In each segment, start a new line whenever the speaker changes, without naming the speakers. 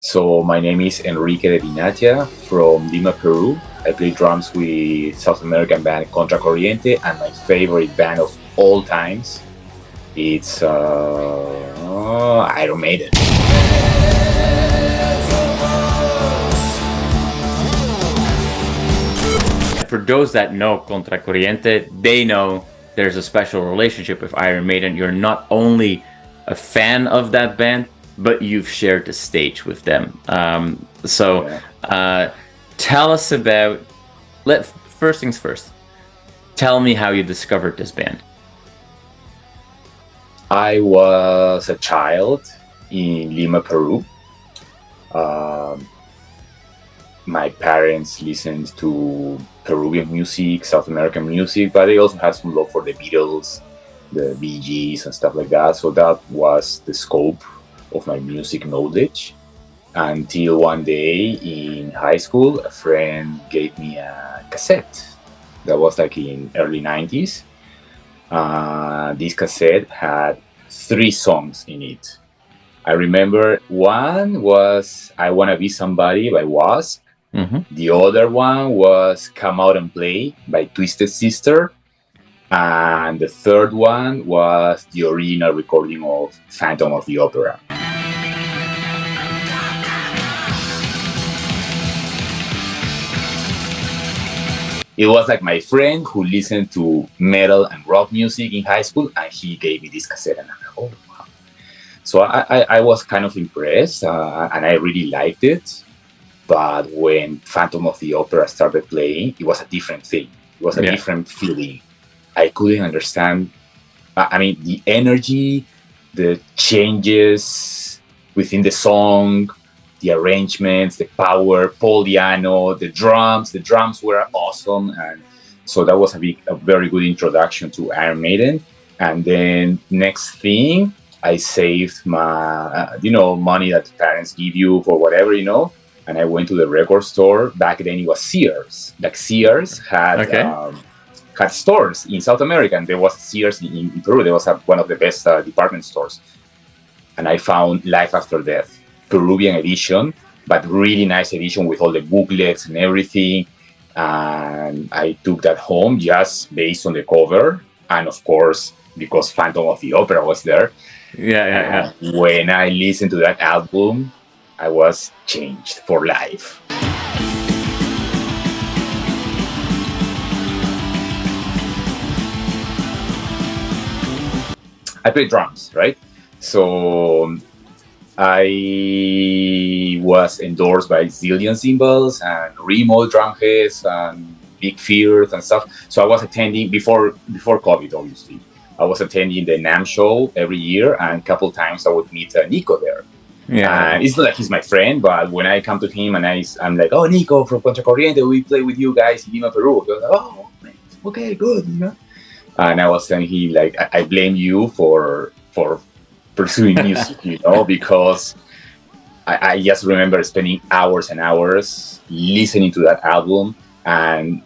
So my name is Enrique De Vinatea from Lima, Peru. I play drums with South American band Contracorriente, and my favorite band of all times, it's Iron Maiden.
For those that know Contracorriente, they know there's a special relationship with Iron Maiden. You're not only a fan of that band, but you've shared the stage with them. Tell us about. First things first. Tell me how you discovered this band.
I was a child in Lima, Peru. My parents listened to Peruvian music, South American music, but they also had some love for the Beatles, the Bee Gees, and stuff like that. So that was the scope of my music knowledge. Until one day in high school, a friend gave me a cassette. That was like in early 90s. This cassette had 3 songs in it. I remember one was I Wanna Be Somebody by Wasp.
Mm-hmm.
The other one was Come Out and Play by Twisted Sister. And the third one was the original recording of Phantom of the Opera. It was like my friend who listened to metal and rock music in high school, and he gave me this cassette, and I'm like, oh, wow. So I was kind of impressed, and I really liked it. But when Phantom of the Opera started playing, it was a different thing. It was a different feeling. I couldn't understand. The energy, the changes within the song, the arrangements, the power, Paul DiAnno, the drums. The drums were awesome, and so that was a very good introduction to Iron Maiden. And then next thing, I saved my money that parents give you for whatever, and I went to the record store. Back then it was Sears. Like Sears had stores in South America, and there was Sears in Peru. There was one of the best department stores. And I found Life After Death, Peruvian edition, but really nice edition with all the booklets and everything. And I took that home just based on the cover. And of course, because Phantom of the Opera was there.
Yeah.
When I listened to that album, I was changed for life. I play drums, right? So I was endorsed by Zillion Cymbals and Remote Drum Heads and Big Fears and stuff. So I was attending before COVID, obviously. I was attending the NAMM show every year, and a couple times I would meet Nicko there.
Yeah.
It's not like he's my friend, but when I come to him and I'm like, oh, Nicko from Contracorriente, we play with you guys in Lima, Peru. He was like, oh, okay, good, And I was telling him, like, I blame you for pursuing music, because I just remember spending hours and hours listening to that album and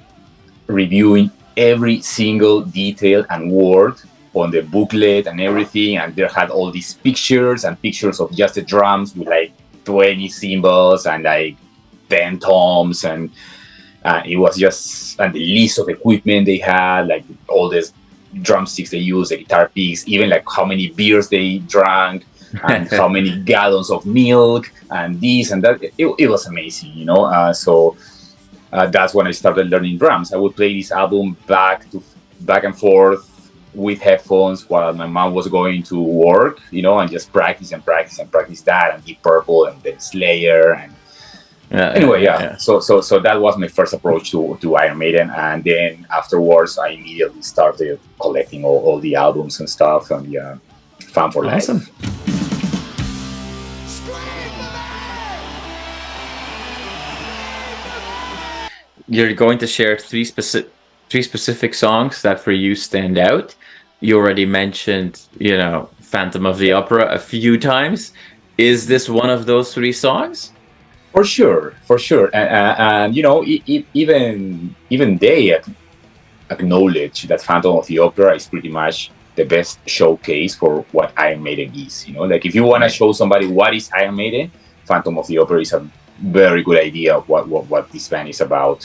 reviewing every single detail and word on the booklet and everything, and there had all these pictures of just the drums with like 20 cymbals and like 10 toms, and it was just, and the list of equipment they had, like all these drumsticks they used, the guitar picks, even like how many beers they drank and how many gallons of milk and this and that. It was amazing, so that's when I started learning drums. I would play this album back and forth with headphones while my mom was going to work, and just practice that, and Deep Purple and then Slayer and So that was my first approach to Iron Maiden, and then afterwards I immediately started collecting all the albums and stuff, and fan for life.
Awesome. You're going to share three specific songs that for you stand out. You already mentioned, Phantom of the Opera a few times. Is this one of those 3 songs?
For sure. And even they acknowledge that Phantom of the Opera is pretty much the best showcase for what Iron Maiden is. Like if you want to show somebody what is Iron Maiden, Phantom of the Opera is a very good idea of what this band is about.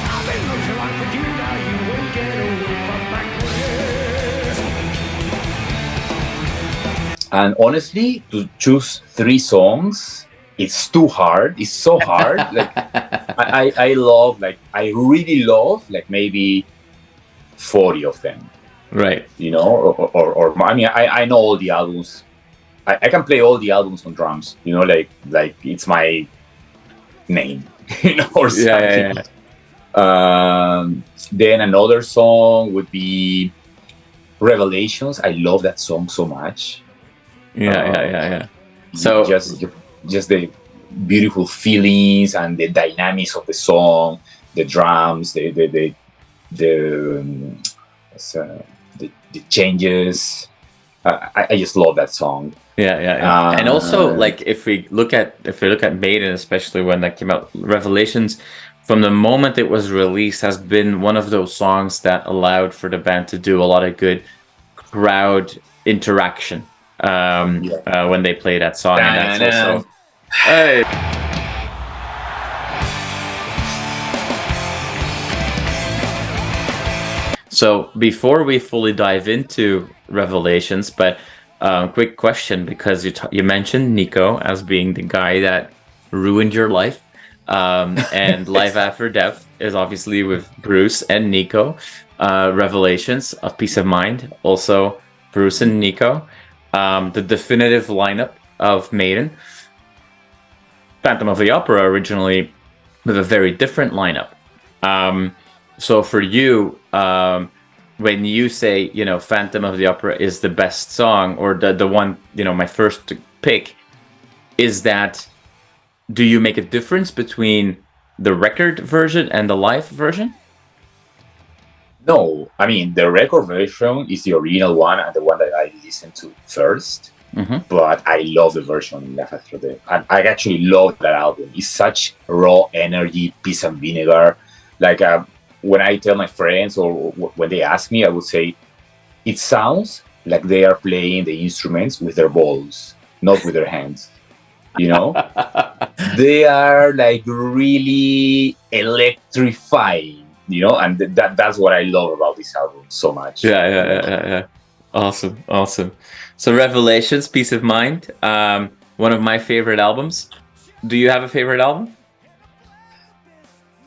And honestly, to choose 3 songs, it's too hard. It's so hard. Like I love, like I really love, like maybe 40 of them.
Right.
You know, or I mean, I know all the albums. I can play all the albums on drums. You know, like it's my name. You know, or something. Yeah. Then another song would be Revelations. I love that song so much.
Yeah. So
just the beautiful feelings and the dynamics of the song, the drums, the changes. I just love that song.
Yeah. And also, like if we look at Maiden, especially when that came out, Revelations, from the moment it was released, has been one of those songs that allowed for the band to do a lot of good crowd interaction when they play that song. And that's also hey. So before we fully dive into Revelations, but quick question, because you mentioned Nicko as being the guy that ruined your life, and Life After Death is obviously with Bruce and Nicko. Revelations of Peace of Mind, also Bruce and Nicko. The definitive lineup of Maiden. Phantom of the Opera originally with a very different lineup. So for you, when you say, you know, Phantom of the Opera is the best song, or the one, you know, my first pick, is that, do you make a difference between the record version and the live version?
No, I mean, the record version is the original one and the one that I listened to first. Mm-hmm. But I love the version in Life After Death. I actually love that album. It's such raw energy, peace and vinegar. Like when I tell my friends or when they ask me, I would say it sounds like they are playing the instruments with their balls, not with their hands. You know, they are like really electrifying. You know, and that's what I love about this album so much.
Yeah. Awesome. So Revelations, Peace of Mind, one of my favorite albums. Do you have a favorite album?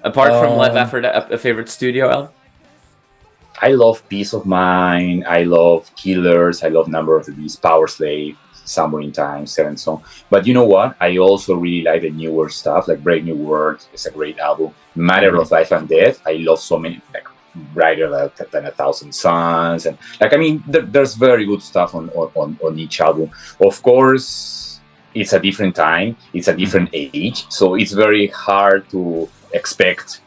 Apart from Live After Death, a favorite studio album?
I love Peace of Mind. I love Killers. I love Number of the Beast, Power Slave, Somewhere in Time, 7 Song. But you know what? I also really like the newer stuff, like Brave New World. It's a great album. Matter of Life and Death. I love so many, like Brighter Than a Thousand Suns, and like I mean, there's very good stuff on each album. Of course, it's a different time. It's a different age, so it's very hard to expect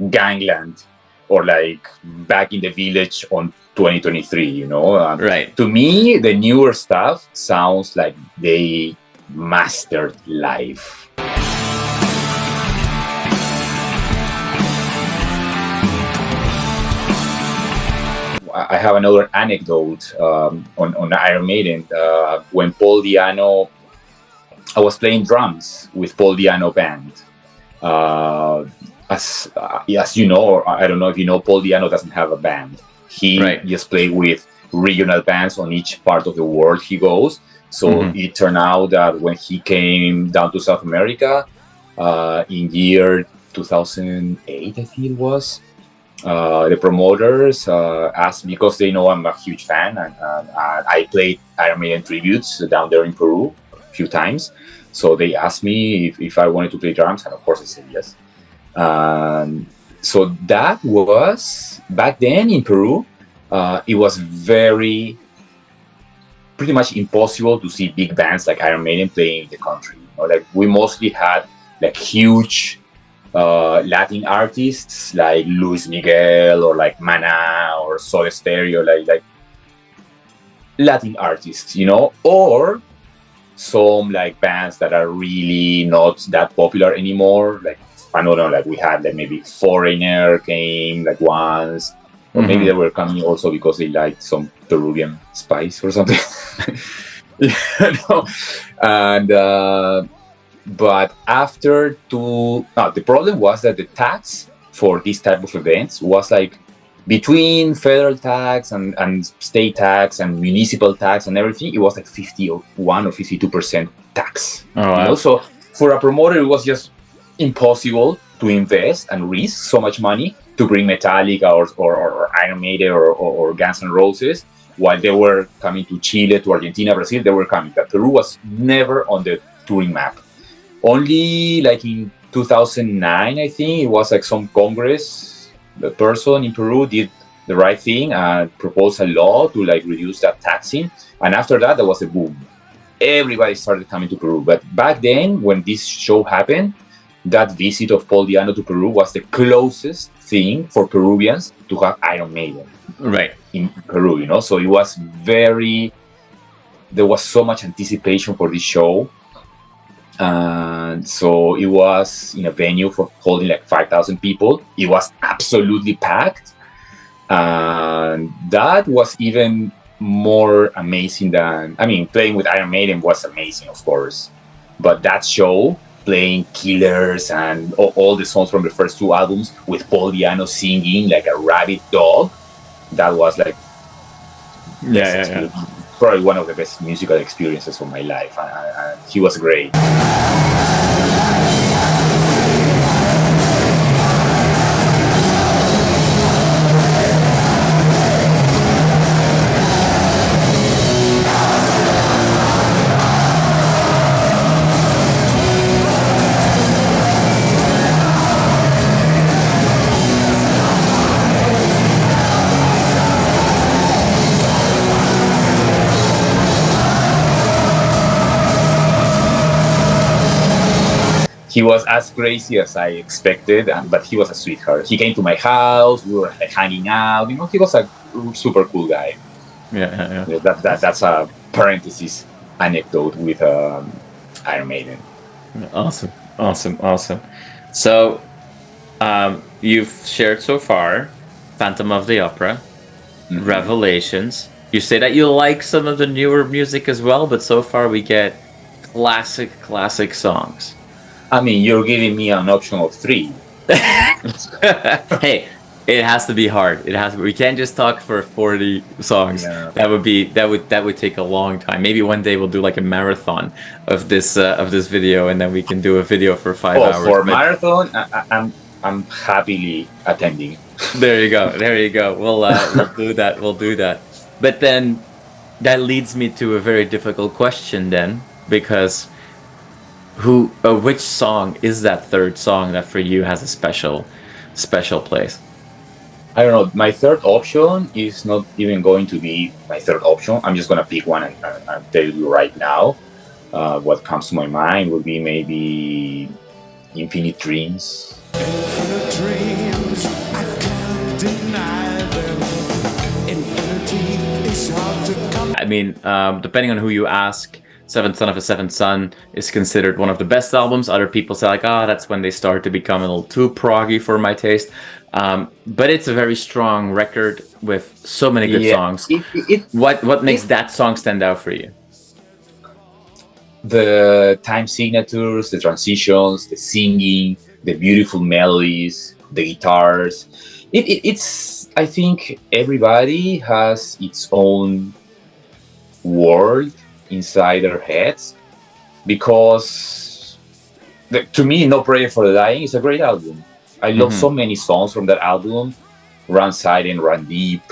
Gangland or like Back in the Village on 2023, you know?
Right.
To me, the newer stuff sounds like they mastered live. I have another anecdote on Iron Maiden. When Paul DiAnno, I was playing drums with Paul DiAnno band. As you know, or I don't know if you know, Paul DiAnno doesn't have a band. He just plays with regional bands on each part of the world he goes. So it turned out that when he came down to South America in year 2008, I think it was, the promoters asked, because they know I'm a huge fan, and I played Iron Maiden tributes down there in Peru a few times. So they asked me if I wanted to play drums, and of course I said yes. So that was, back then in Peru, it was pretty much impossible to see big bands like Iron Maiden playing in the country. You know, like we mostly had like huge Latin artists like Luis Miguel or like Maná or Soda Stereo, like Latin artists, you know, or some like bands that are really not that popular anymore. Like I don't know, like we had like maybe Foreigner came like once, or maybe they were coming also because they liked some Peruvian spice or something. You know? And But after the problem was that the tax for this type of events was like between federal tax and state tax and municipal tax and everything, it was like 51 or 52% tax.
Oh, wow.
So for a promoter, it was just impossible to invest and risk so much money to bring Metallica or Iron Maiden or Guns N' Roses while they were coming to Chile, to Argentina, Brazil. They were coming. But Peru was never on the touring map. Only like in 2009, I think, it was like some Congress the person in Peru did the right thing and proposed a law to like reduce that taxing. And after that, there was a boom. Everybody started coming to Peru. But back then, when this show happened, that visit of Paul DiAnno to Peru was the closest thing for Peruvians to have Iron Maiden.
Right.
In Peru, So it was there was so much anticipation for this show. And so it was in a venue for holding like 5,000 people. It was absolutely packed. And that was even more amazing playing with Iron Maiden was amazing, of course. But that show, playing Killers and all the songs from the first two albums with Paul DiAnno singing like a rabid dog, that was like probably one of the best musical experiences of my life, and he was great. He was as crazy as I expected, but he was a sweetheart. He came to my house. We were like hanging out. He was a super cool guy.
Yeah.
That's a parenthesis anecdote with Iron Maiden.
Awesome. So, you've shared so far Phantom of the Opera, Revelations. You say that you like some of the newer music as well, but so far we get classic songs.
You're giving me an option of 3.
Hey, it has to be hard. We can't just talk for 40 songs. Yeah. That would take a long time. Maybe one day we'll do like a marathon of this video, and then we can do a video for 5 hours.
For marathon, I'm happily attending.
There you go. We'll do that. But then that leads me to a very difficult question then, because which song is that third song that for you has a special place?
I don't know. My third option is not even going to be my third option. I'm just going to pick one and tell you right now. What comes to my mind would be maybe Infinite Dreams. Infinite dreams, I can't deny them. Infinity is hard to come.
Depending on who you ask, Seventh Son of a Seventh Son is considered one of the best albums. Other people say like, that's when they start to become a little too proggy for my taste. But it's a very strong record with so many good songs. What makes that song stand out for you?
The time signatures, the transitions, the singing, the beautiful melodies, the guitars. It's I think everybody has its own world inside their heads, because to me, No Prayer for the Dying is a great album. I love so many songs from that album: Run Silent, Run Deep,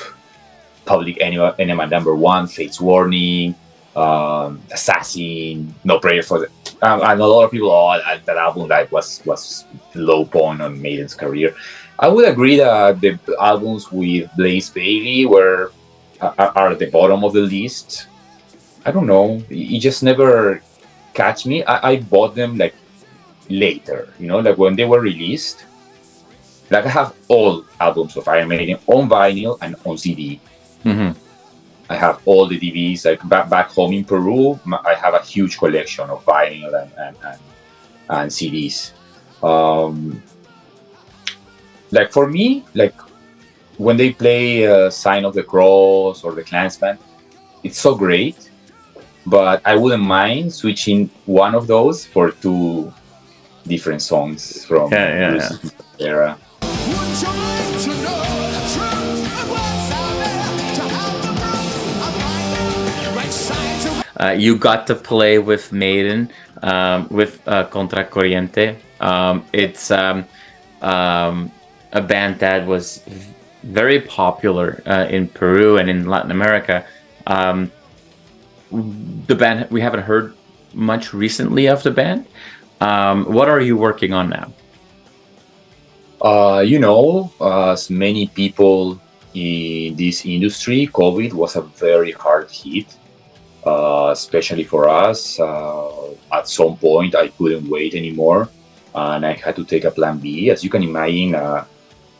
Public Enema #1, Fate's Warning, Assassin, No Prayer for the... and a lot of people, that album that was low point on Maiden's career. I would agree that the albums with Blaze Bayley are at the bottom of the list. I don't know. It just never catch me. I bought them like later, like when they were released. Like I have all albums of Iron Maiden on vinyl and on CD. I have all the DVDs. Like back home in Peru, I have a huge collection of vinyl and CDs. Like for me, like when they play Sign of the Cross or the Klansman, it's so great. but I wouldn't mind switching one of those for two different songs from blues era.
You got to play with Maiden, with Contracorriente. It's a band that was very popular in Peru and in Latin America. The band, we haven't heard much recently of the band. What are you working on now?
As many people in this industry, COVID was a very hard hit, especially for us. At some point, I couldn't wait anymore, and I had to take a plan B. As you can imagine,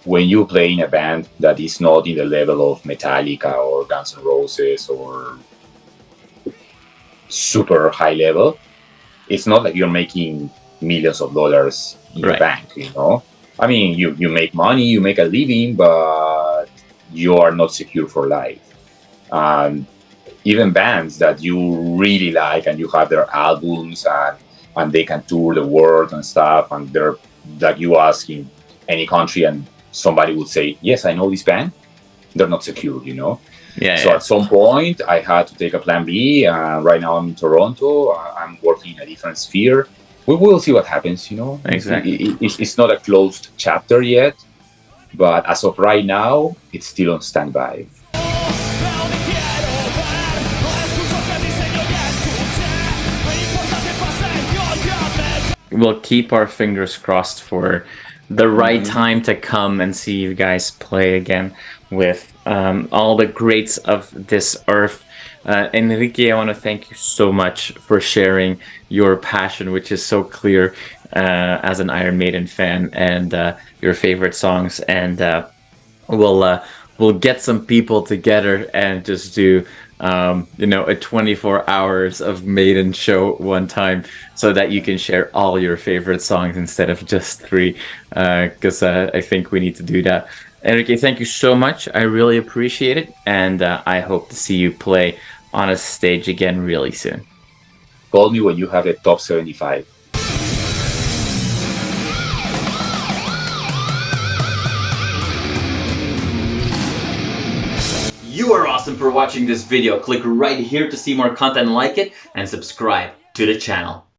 when you play in a band that is not in the level of Metallica or Guns N' Roses or super high level, it's not like you're making millions of dollars in the bank, I mean, you make money, you make a living, but you are not secure for life. Even bands that you really like and you have their albums and they can tour the world and stuff, and they're like, you ask in any country and somebody would say, yes, I know this band, they're not secure, So at some point I had to take a plan B. Right now I'm in Toronto. I'm working in a different sphere. We will see what happens,
Exactly.
It's not a closed chapter yet, but as of right now, it's still on standby.
We'll keep our fingers crossed for the right time to come and see you guys play again with all the greats of this earth. Enrique, I want to thank you so much for sharing your passion, which is so clear as an Iron Maiden fan, and your favorite songs. And we'll get some people together and just do a 24 hours of Maiden show one time, so that you can share all your favorite songs instead of just 3, because I think we need to do that. Enrique, thank you so much. I really appreciate it, and I hope to see you play on a stage again really soon.
Call me when you have a top 75.
You are awesome for watching this video. Click right here to see more content like it and subscribe to the channel.